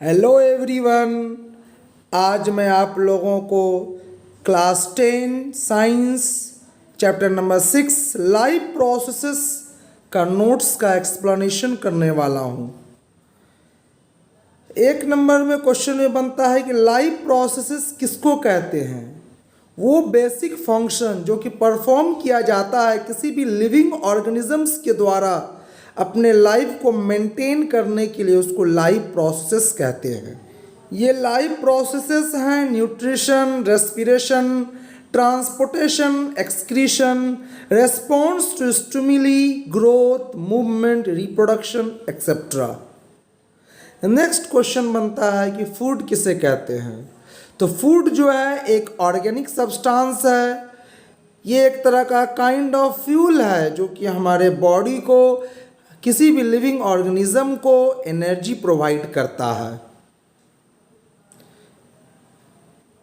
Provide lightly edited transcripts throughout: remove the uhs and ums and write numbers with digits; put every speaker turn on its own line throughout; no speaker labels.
Hello everyone. आज मैं आप लोगों को class 10 science chapter number 6 life processes का नोट्स का एक्सप्लेनेशन करने वाला हूँ। एक नंबर में क्वेश्चन में बनता है कि लाइफ प्रोसेसेस किसको कहते हैं। वो बेसिक फंक्शन जो कि परफॉर्म किया जाता है किसी भी लिविंग ऑर्गेनिजम्स के द्वारा अपने लाइफ को मेंटेन करने के लिए, उसको लाइफ प्रोसेसेस कहते हैं। ये लाइफ प्रोसेसेस हैं nutrition, respiration, transportation, excretion, response to stimuli, growth, movement, reproduction etcetera. Next question बनता है कि फूड किसे कहते हैं। तो फूड जो है एक ऑर्गेनिक सब्सटेंस है। ये एक तरह का काइंड ऑफ फ्यूल है जो कि हमारे बॉडी को, किसी भी लिविंग ऑर्गेनिज्म को एनर्जी प्रोवाइड करता है।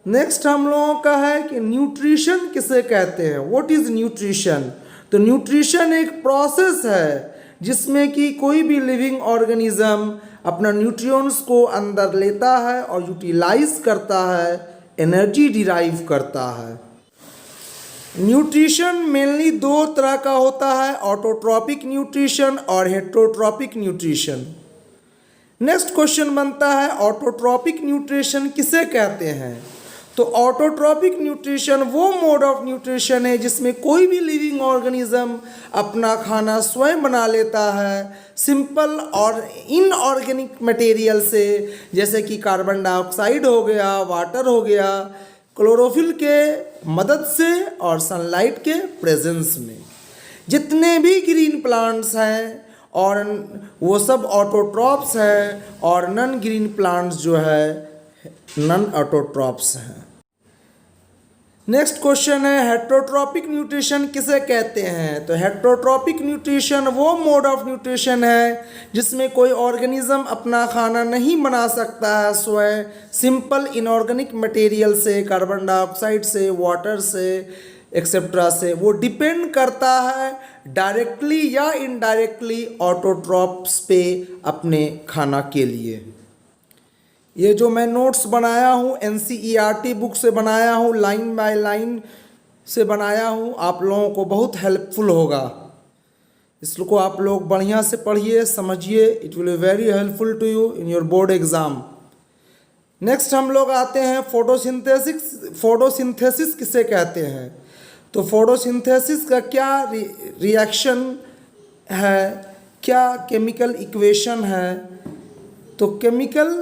नेक्स्ट हम लोगों का है कि न्यूट्रिशन किसे कहते हैं। What is nutrition. तो न्यूट्रिशन एक प्रोसेस है जिसमें कि कोई भी लिविंग ऑर्गेनिज्म अपना न्यूट्रिएंट्स को अंदर लेता है और यूटिलाइज करता है, एनर्जी डिराइव करता है। न्यूट्रिशन मेनली दो तरह का होता है, ऑटोट्रॉपिक न्यूट्रिशन और हेटेरोट्रॉपिक न्यूट्रिशन। नेक्स्ट क्वेश्चन बनता है ऑटोट्रॉपिक न्यूट्रिशन किसे कहते हैं। तो ऑटोट्रॉपिक न्यूट्रिशन वो मोड ऑफ न्यूट्रिशन है जिसमें कोई भी लिविंग ऑर्गेनिज्म अपना खाना स्वयं बना लेता है सिंपल और इनऑर्गेनिक मटेरियल से, जैसे कि कार्बन डाइऑक्साइड हो गया, वाटर हो गया, क्लोरोफिल के मदद से और सनलाइट के प्रेजेंस में। जितने भी ग्रीन प्लांट्स हैं और वो सब ऑटोट्रॉप्स हैं और नॉन ग्रीन प्लांट्स जो है नॉन ऑटोट्रॉप्स हैं। नेक्स्ट क्वेश्चन है हेटेरोट्रॉपिक न्यूट्रिशन किसे कहते हैं। तो हेटेरोट्रॉपिक न्यूट्रिशन वो मोड ऑफ न्यूट्रिशन है जिसमें कोई ऑर्गेनिज्म अपना खाना नहीं बना सकता है स्वयं सिंपल इनऑर्गेनिक मटेरियल से, कार्बन डाइऑक्साइड से, वाटर से एक्सेट्रा से। वो डिपेंड करता है डायरेक्टली या इनडायरेक्टली ऑटोट्रॉप्स पे अपने खाना के लिए। ये जो मैं नोट्स बनाया हूँ NCERT बुक से बनाया हूँ, लाइन बाय लाइन से बनाया हूँ, आप लोगों को बहुत हेल्पफुल होगा। इसको आप लोग बढ़िया से पढ़िए, समझिए। It will be very helpful to you in your board exam. Next हम लोग आते हैं फोटोसिंथेसिस। फोटोसिंथेसिस किसे कहते हैं। तो फोटोसिंथेसिस का क्या रिएक्शन है, क्या केमिकल इक्वेशन है। तो केमिकल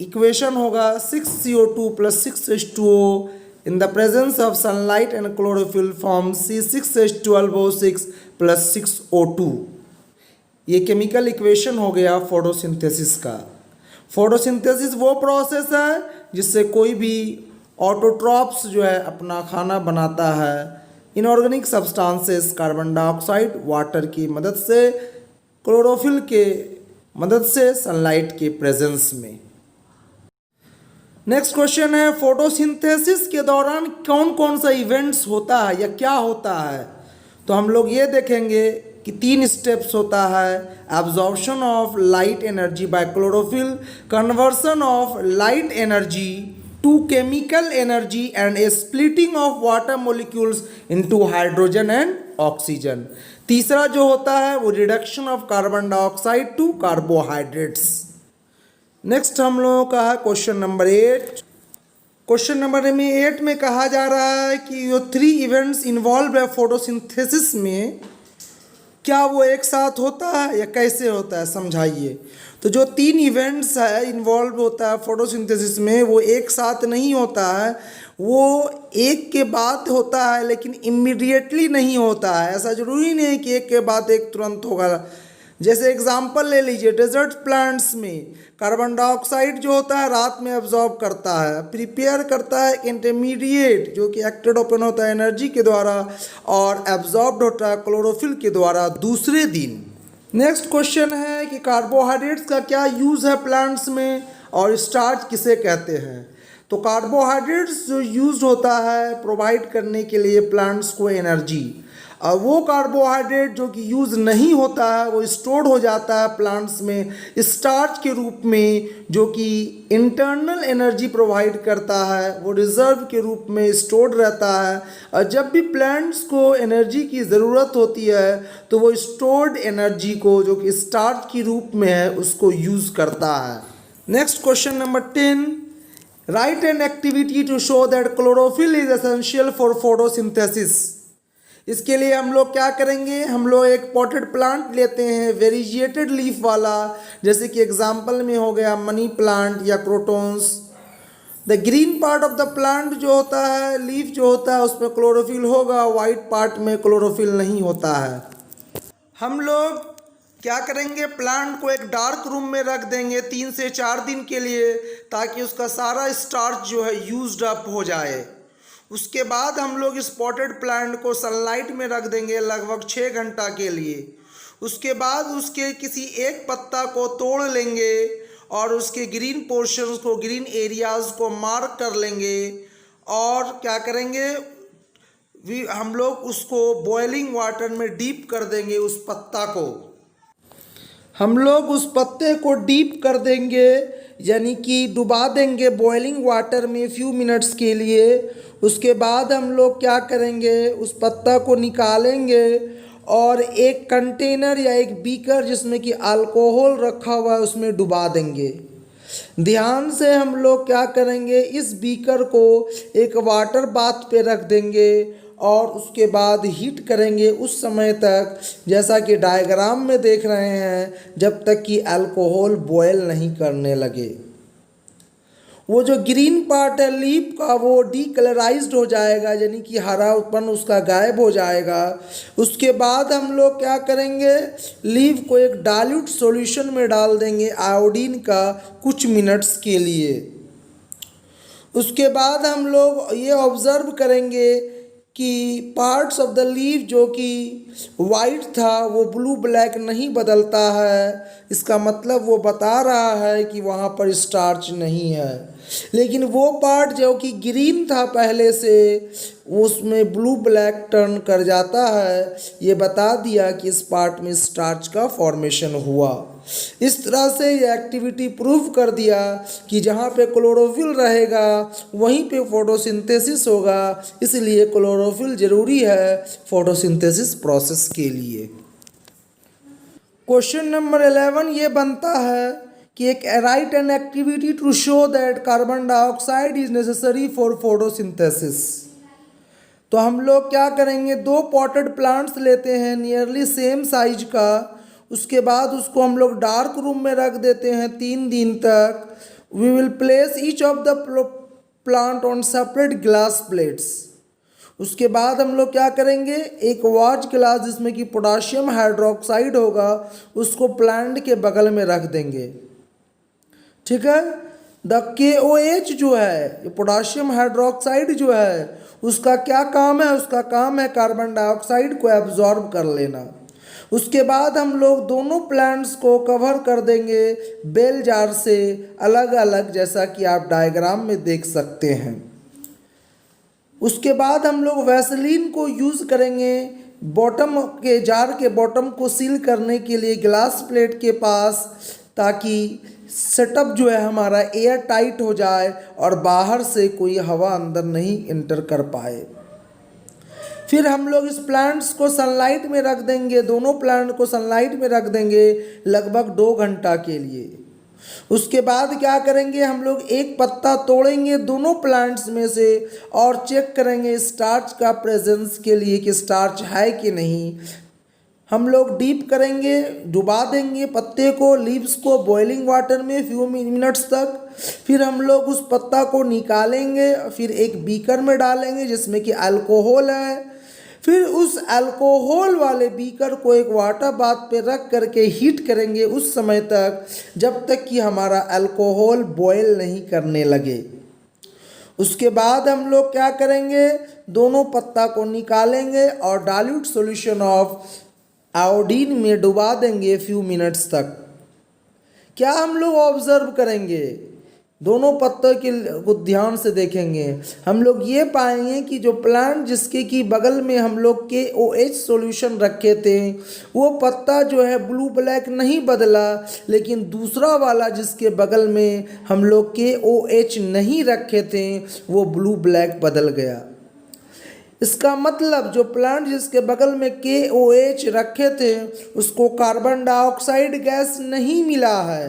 इक्वेशन होगा 6CO2 + 6H2O in the presence of sunlight and chlorophyll forms C6H12O6 + 6O2। ये केमिकल इक्वेशन हो गया फोटोसिंथेसिस का। फोटोसिंथेसिस वो प्रोसेस है जिससे कोई भी ऑटोट्रॉप्स जो है अपना खाना बनाता है inorganic substances, carbon dioxide, water की मदद से, क्लोरोफिल के मदद से, सनलाइट के प्रेजेंस में। नेक्स्ट क्वेश्चन है फोटोसिंथेसिस के दौरान कौन कौन सा इवेंट्स होता है या क्या होता है। तो हम लोग ये देखेंगे कि 3 स्टेप्स होता है। Absorption of light energy by chlorophyll, conversion of light energy to chemical energy and a splitting of water molecules into hydrogen and oxygen. तीसरा जो होता है वो reduction of carbon dioxide to carbohydrates. Next हम लोगों का है क्वेश्चन नंबर 8। क्वेश्चन नंबर 8 में कहा जा रहा है कि जो 3 इवेंट्स इन्वॉल्व है फोटोसिंथेसिस में, क्या वो एक साथ होता है या कैसे होता है, समझाइए। तो जो 3 इवेंट्स है इन्वॉल्व होता है फोटोसिंथेसिस में, वो एक साथ नहीं होता है, वो एक के बाद होता है लेकिन इमीडिएटली नहीं होता है। ऐसा ज़रूरी नहीं है कि एक के बाद एक तुरंत होगा। जैसे एग्जाम्पल ले लीजिए, डेजर्ट प्लांट्स में कार्बन डाइऑक्साइड जो होता है रात में एब्जॉर्ब करता है, प्रिपेयर करता है इंटरमीडिएट जो कि एक्टेड ओपन होता है एनर्जी के द्वारा और एब्जॉर्ब्ड होता है क्लोरोफिल के द्वारा दूसरे दिन। नेक्स्ट क्वेश्चन है कि कार्बोहाइड्रेट्स का क्या यूज़ है प्लांट्स में और स्टार्च किसे कहते हैं। तो कार्बोहाइड्रेट्स जो यूज होता है प्रोवाइड करने के लिए प्लांट्स को एनर्जी। और वो कार्बोहाइड्रेट जो कि यूज़ नहीं होता है वो स्टोर हो जाता है प्लांट्स में स्टार्च के रूप में, जो कि इंटरनल एनर्जी प्रोवाइड करता है, वो रिजर्व के रूप में स्टोर्ड रहता है। और जब भी प्लांट्स को एनर्जी की ज़रूरत होती है तो वो स्टोर्ड एनर्जी को जो कि स्टार्च के रूप में है उसको यूज़ करता है। Next question number 10, write an activity to show that chlorophyll is essential for photosynthesis. इसके लिए हम लोग क्या करेंगे, हम लोग एक पॉटेड प्लांट लेते हैं वेरिएटेड लीफ वाला, जैसे कि एग्जांपल में हो गया मनी प्लांट या crotons. The green part of the plant जो होता है, लीफ जो होता है उसमें क्लोरोफिल होगा, वाइट पार्ट में क्लोरोफिल नहीं होता है। हम लोग क्या करेंगे, प्लांट को एक डार्क रूम में रख देंगे 3 से 4 दिन के लिए, ताकि उसका सारा स्टार्च जो है यूज्ड अप हो जाए। उसके बाद हम लोग इस पॉटेड प्लांट को सनलाइट में रख देंगे लगभग 6 घंटा के लिए। उसके बाद उसके किसी एक पत्ता को तोड़ लेंगे और उसके ग्रीन पोर्शंस को, ग्रीन एरियाज को मार्क कर लेंगे और क्या करेंगे, हम लोग उसको बॉइलिंग वाटर में डीप कर देंगे। उस पत्ता को हम लोग उस पत्ते को डीप कर देंगे, यानी कि डुबा देंगे बॉइलिंग वाटर में फ्यू मिनट्स के लिए। उसके बाद हम लोग क्या करेंगे, उस पत्ता को निकालेंगे और एक कंटेनर या एक बीकर जिसमें कि अल्कोहल रखा हुआ है उसमें डुबा देंगे। ध्यान से हम लोग क्या करेंगे, इस बीकर को एक वाटर बाथ पे रख देंगे और उसके बाद हीट करेंगे उस समय तक, जैसा कि डायग्राम में देख रहे हैं, जब तक कि अल्कोहल बॉयल नहीं करने लगे। वो जो ग्रीन पार्ट है लीफ का वो डीकलराइज्ड हो जाएगा, यानी कि हरापन उसका गायब हो जाएगा। उसके बाद हम लोग क्या करेंगे, लीफ को एक डाइल्यूट सॉल्यूशन में डाल देंगे आयोडीन का कुछ मिनट्स के लिए। उसके बाद हम लोग ये ऑब्ज़र्व करेंगे कि पार्ट्स ऑफ द लीफ जो कि वाइट था वो ब्लू ब्लैक नहीं बदलता है। इसका मतलब वो बता रहा है कि वहाँ पर स्टार्च नहीं है। लेकिन वो पार्ट जो कि ग्रीन था पहले से, उसमें ब्लू ब्लैक टर्न कर जाता है। ये बता दिया कि इस पार्ट में स्टार्च का फॉर्मेशन हुआ। इस तरह से ये एक्टिविटी प्रूव कर दिया कि जहाँ पे क्लोरोफिल रहेगा वहीं पे फोटोसिंथेसिस होगा, इसलिए क्लोरोफिल ज़रूरी है फोटोसिंथेसिस प्रोसेस के लिए। क्वेश्चन नंबर 11 ये बनता है कि एक write an activity to show that carbon dioxide is necessary for photosynthesis. तो हम लोग क्या करेंगे, 2 पॉटेड प्लांट्स लेते हैं नियरली सेम साइज का। उसके बाद उसको हम लोग डार्क रूम में रख देते हैं 3 दिन तक। We will place each of the plant on separate glass plates. उसके बाद हम लोग क्या करेंगे, एक वॉच ग्लास जिसमें कि पोटाशियम हाइड्रोक्साइड होगा उसको प्लांट के बगल में रख देंगे। ठीक है, द KOH जो है, पोटाशियम हाइड्रोक्साइड जो है, उसका क्या काम है, उसका काम है कार्बन डाइऑक्साइड को एब्जॉर्ब कर लेना। उसके बाद हम लोग दोनों प्लांट्स को कवर कर देंगे बेल जार से अलग अलग, जैसा कि आप डायग्राम में देख सकते हैं। उसके बाद हम लोग वैसलीन को यूज़ करेंगे बॉटम के जार के बॉटम को सील करने के लिए ग्लास प्लेट के पास, ताकि सेटअप जो है हमारा एयर टाइट हो जाए और बाहर से कोई हवा अंदर नहीं इंटर कर पाए। फिर हम लोग इस प्लांट्स को सनलाइट में रख देंगे, दोनों प्लांट को सनलाइट में रख देंगे लगभग 2 घंटा के लिए। उसके बाद क्या करेंगे, हम लोग एक पत्ता तोड़ेंगे दोनों प्लांट्स में से और चेक करेंगे स्टार्च का प्रेजेंस के लिए कि स्टार्च है कि नहीं। हम लोग डीप करेंगे, डुबा देंगे पत्ते को, लीव्स को बॉइलिंग वाटर में फ्यू मिनट्स तक। फिर हम लोग उस पत्ता को निकालेंगे, फिर एक बीकर में डालेंगे जिसमें कि अल्कोहल है। फिर उस अल्कोहल वाले बीकर को एक वाटर बाथ पे रख करके हीट करेंगे उस समय तक जब तक कि हमारा अल्कोहल बॉयल नहीं करने लगे। उसके बाद हम लोग क्या करेंगे, दोनों पत्ता को निकालेंगे और डाइल्यूट सॉल्यूशन ऑफ आयोडीन में डुबा देंगे फ्यू मिनट्स तक। क्या हम लोग ऑब्जर्व करेंगे, दोनों पत्ते के को ध्यान से देखेंगे, हम लोग ये पाएंगे कि जो प्लांट जिसके की बगल में हम लोग KOH सॉल्यूशन रखे थे वो पत्ता जो है ब्लू ब्लैक नहीं बदला, लेकिन दूसरा वाला जिसके बगल में हम लोग KOH नहीं रखे थे वो ब्लू ब्लैक बदल गया। इसका मतलब जो प्लांट जिसके बगल में KOH रखे थे उसको कार्बन डाइऑक्साइड गैस नहीं मिला है,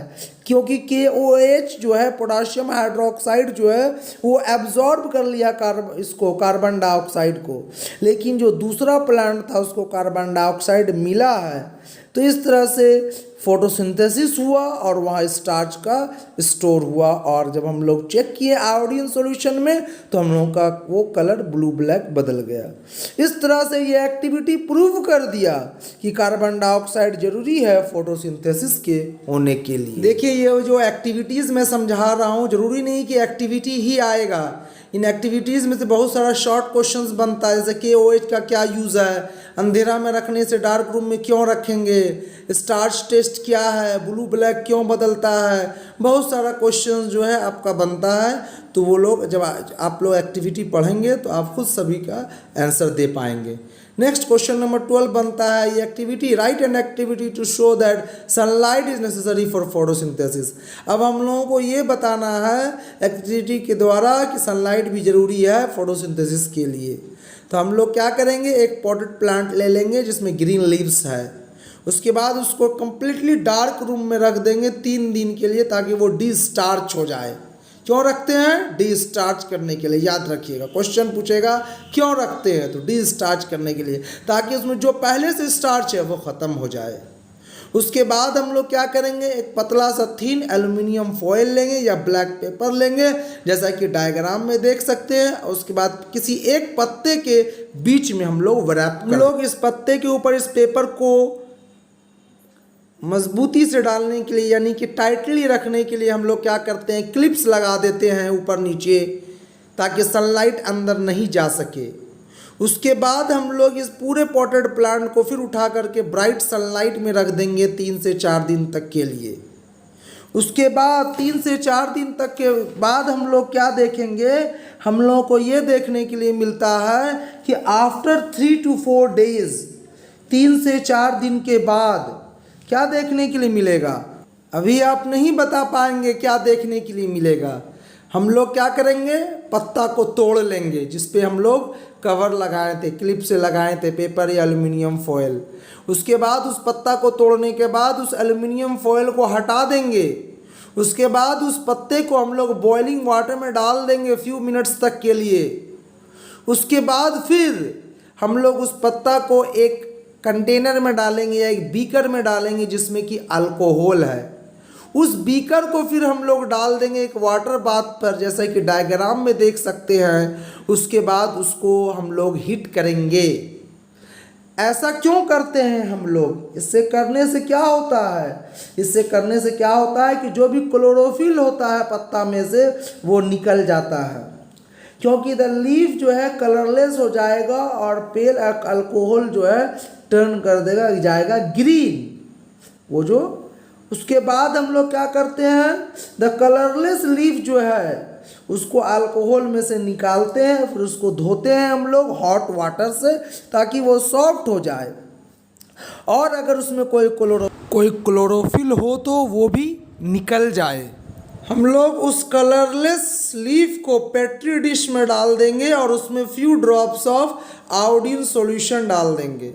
क्योंकि KOH जो है पोटाशियम हाइड्रोक्साइड जो है वो एब्जॉर्ब कर लिया कार्बन डाइऑक्साइड को, लेकिन जो दूसरा प्लांट था उसको कार्बन डाइऑक्साइड मिला है। तो इस तरह से फोटोसिंथेसिस हुआ और वहाँ स्टार्च का स्टोर हुआ, और जब हम लोग चेक किए आयोडीन सॉल्यूशन में तो हम लोगों का वो कलर ब्लू ब्लैक बदल गया। इस तरह से ये एक्टिविटी प्रूव कर दिया कि कार्बन डाइऑक्साइड जरूरी है फोटोसिंथेसिस के होने के लिए। देखिए ये जो एक्टिविटीज़ मैं समझा रहा हूँ जरूरी नहीं कि एक्टिविटी ही आएगा, इन एक्टिविटीज़ में से बहुत सारा शॉर्ट क्वेश्चंस बनता है, जैसे KOH का क्या यूज़ है, अंधेरा में रखने से डार्क रूम में क्यों रखेंगे, स्टार्च टेस्ट क्या है, ब्लू ब्लैक क्यों बदलता है, बहुत सारा क्वेश्चंस जो है आपका बनता है। तो वो लोग जब आप लोग एक्टिविटी पढ़ेंगे तो आप खुद सभी का आंसर दे पाएंगे। नेक्स्ट क्वेश्चन नंबर 12 बनता है ये activity, write an activity to show that sunlight is necessary for photosynthesis. अब हम लोगों को ये बताना है एक्टिविटी के द्वारा कि सनलाइट भी ज़रूरी है फोटोसिंथेसिस के लिए। तो हम लोग क्या करेंगे, एक पॉटेड प्लांट ले लेंगे जिसमें ग्रीन लीव्स है, उसके बाद उसको कम्प्लीटली डार्क रूम में रख देंगे 3 दिन के लिए ताकि वो डिस्टार्च हो जाए। क्यों रखते हैं, डिस्टार्च करने के लिए, याद रखिएगा क्वेश्चन पूछेगा क्यों रखते हैं, तो डिस्टार्च करने के लिए, ताकि उसमें जो पहले से स्टार्च है वो ख़त्म हो जाए। उसके बाद हम लोग क्या करेंगे, एक पतला सा थीन एल्युमिनियम फॉयल लेंगे या ब्लैक पेपर लेंगे जैसा कि डायग्राम में देख सकते हैं। उसके बाद किसी एक पत्ते के बीच में हम लोग रैप हम लोग इस पत्ते के ऊपर इस पेपर को मजबूती से डालने के लिए यानी कि टाइटली रखने के लिए हम लोग क्या करते हैं, क्लिप्स लगा देते हैं ऊपर नीचे ताकि सनलाइट अंदर नहीं जा सके। उसके बाद हम लोग इस पूरे पॉटेड प्लांट को फिर उठा करके ब्राइट सनलाइट में रख देंगे 3 से 4 दिन तक के लिए। उसके बाद 3 से 4 दिन तक के बाद हम लोग क्या देखेंगे, हम लोगों को ये देखने के लिए मिलता है कि आफ्टर 3 to 4 डेज, 3 से 4 दिन के बाद क्या देखने के लिए मिलेगा, अभी आप नहीं बता पाएंगे क्या देखने के लिए मिलेगा। हम लोग क्या करेंगे, पत्ता को तोड़ लेंगे जिस पे हम लोग कवर लगाए थे, क्लिप से लगाए थे पेपर या एल्युमिनियम फॉयल। उसके बाद उस पत्ता को तोड़ने के बाद उस एल्युमिनियम फॉयल को हटा देंगे। उसके बाद उस पत्ते को हम लोग बॉइलिंग वाटर में डाल देंगे फ्यू मिनट्स तक के लिए। उसके बाद फिर हम लोग उस पत्ता को एक कंटेनर में डालेंगे या एक बीकर में डालेंगे जिसमें कि अल्कोहल है। उस बीकर को फिर हम लोग डाल देंगे एक वाटर बाथ पर जैसा कि डायग्राम में देख सकते हैं। उसके बाद उसको हम लोग हीट करेंगे। ऐसा क्यों करते हैं हम लोग, इससे करने से क्या होता है, इससे करने से क्या होता है कि जो भी क्लोरोफिल होता है पत्ता में से वो निकल जाता है, क्योंकि द लीफ जो है कलरलेस हो जाएगा और पेल अल्कोहल जो है टर्न कर देगा, जाएगा ग्रीन वो जो। उसके बाद हम लोग क्या करते हैं, द कलरलेस लीफ जो है उसको अल्कोहल में से निकालते हैं, फिर उसको धोते हैं हम लोग हॉट वाटर से ताकि वो सॉफ्ट हो जाए। और अगर उसमें कोई क्लोरोफिल हो तो वो भी निकल जाए। हम लोग उस कलरलेस लीफ को पेट्री डिश में डाल देंगे और उसमें few drops of iodine solution डाल देंगे।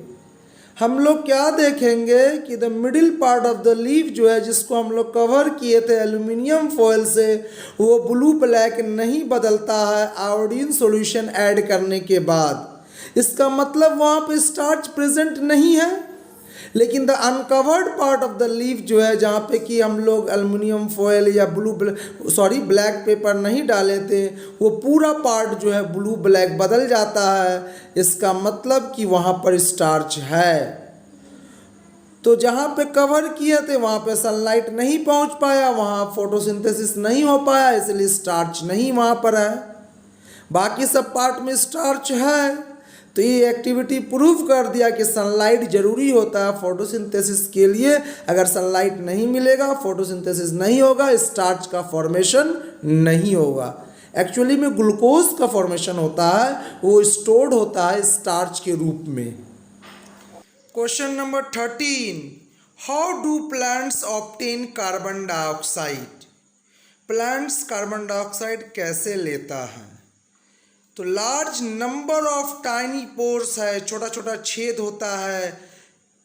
हम लोग क्या देखेंगे कि the middle part of the leaf जो है जिसको हम लोग कवर किए थे एल्युमिनियम फॉयल से, वो ब्लू ब्लैक नहीं बदलता है आयोडीन सॉल्यूशन ऐड करने के बाद। इसका मतलब वहाँ पे स्टार्च प्रेजेंट नहीं है, लेकिन the uncovered part of the leaf जो है जहाँ पे कि हम लोग एल्युमिनियम फॉयल या ब्लैक पेपर नहीं डाले थे, वो पूरा पार्ट जो है ब्लू ब्लैक बदल जाता है। इसका मतलब कि वहाँ पर स्टार्च है। तो जहाँ पे कवर किए थे वहाँ पे सनलाइट नहीं पहुँच पाया, वहाँ फोटोसिंथेसिस नहीं हो पाया, इसलिए स्टार्च नहीं वहाँ पर है। बाकी सब पार्ट में स्टार्च है। तो ये एक्टिविटी प्रूव कर दिया कि सनलाइट ज़रूरी होता है फोटोसिंथेसिस के लिए। अगर सनलाइट नहीं मिलेगा फोटोसिंथेसिस नहीं होगा, स्टार्च का फॉर्मेशन नहीं होगा। एक्चुअली में ग्लूकोज का फॉर्मेशन होता है, वो स्टोर्ड होता है स्टार्च के रूप में। Question number 13, how do plants obtain carbon dioxide? Plants carbon dioxide कैसे लेता है? तो large number of tiny pores है, छोटा छोटा छेद होता है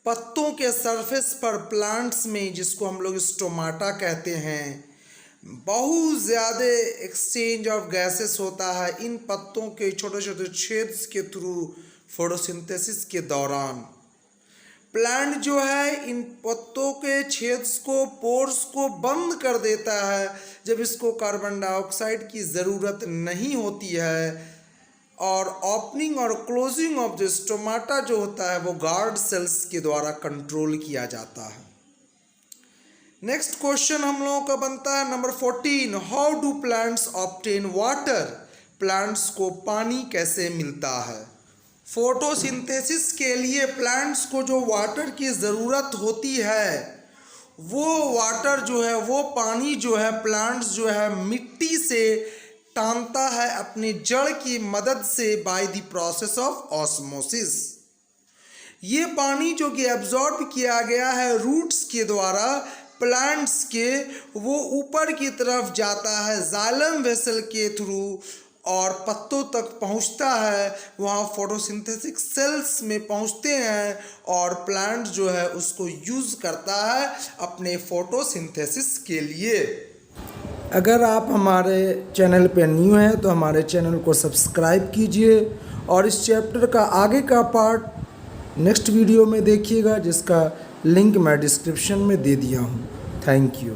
पत्तों के सरफेस पर प्लांट्स में, जिसको हम लोग स्टोमाटा कहते हैं। बहुत ज़्यादा एक्सचेंज ऑफ गैसेस होता है इन पत्तों के छोटे छोटे छेद के थ्रू फोटोसिंथेसिस के दौरान। प्लांट जो है इन पत्तों के छेद को, पोर्स को बंद कर देता है जब इसको कार्बन डाइऑक्साइड की ज़रूरत नहीं होती है। और ओपनिंग और क्लोजिंग ऑफ द स्टोमाटा जो होता है वो गार्ड सेल्स के द्वारा कंट्रोल किया जाता है। नेक्स्ट क्वेश्चन हम लोगों का बनता है number 14, how do plants obtain water? Plants को पानी कैसे मिलता है? फोटोसिंथेसिस के लिए प्लांट्स को जो वाटर की ज़रूरत होती है, वो वाटर जो है, वो पानी जो है प्लांट्स जो है मिट्टी से टानता है अपनी जड़ की मदद से by the process of osmosis. ये पानी जो कि एब्जॉर्ब किया गया है रूट्स के द्वारा प्लांट्स के, वो ऊपर की तरफ जाता है जाइलम वेसल के थ्रू और पत्तों तक पहुंचता है। वहाँ फोटोसिंथेटिक सेल्स में पहुंचते हैं और प्लांट जो है उसको यूज़ करता है अपने फोटोसिंथेसिस के लिए। अगर आप हमारे चैनल पे न्यू हैं तो हमारे चैनल को सब्सक्राइब कीजिए और इस चैप्टर का आगे का पार्ट नेक्स्ट वीडियो में देखिएगा, जिसका लिंक मैं डिस्क्रिप्शन में दे दिया हूँ। Thank you.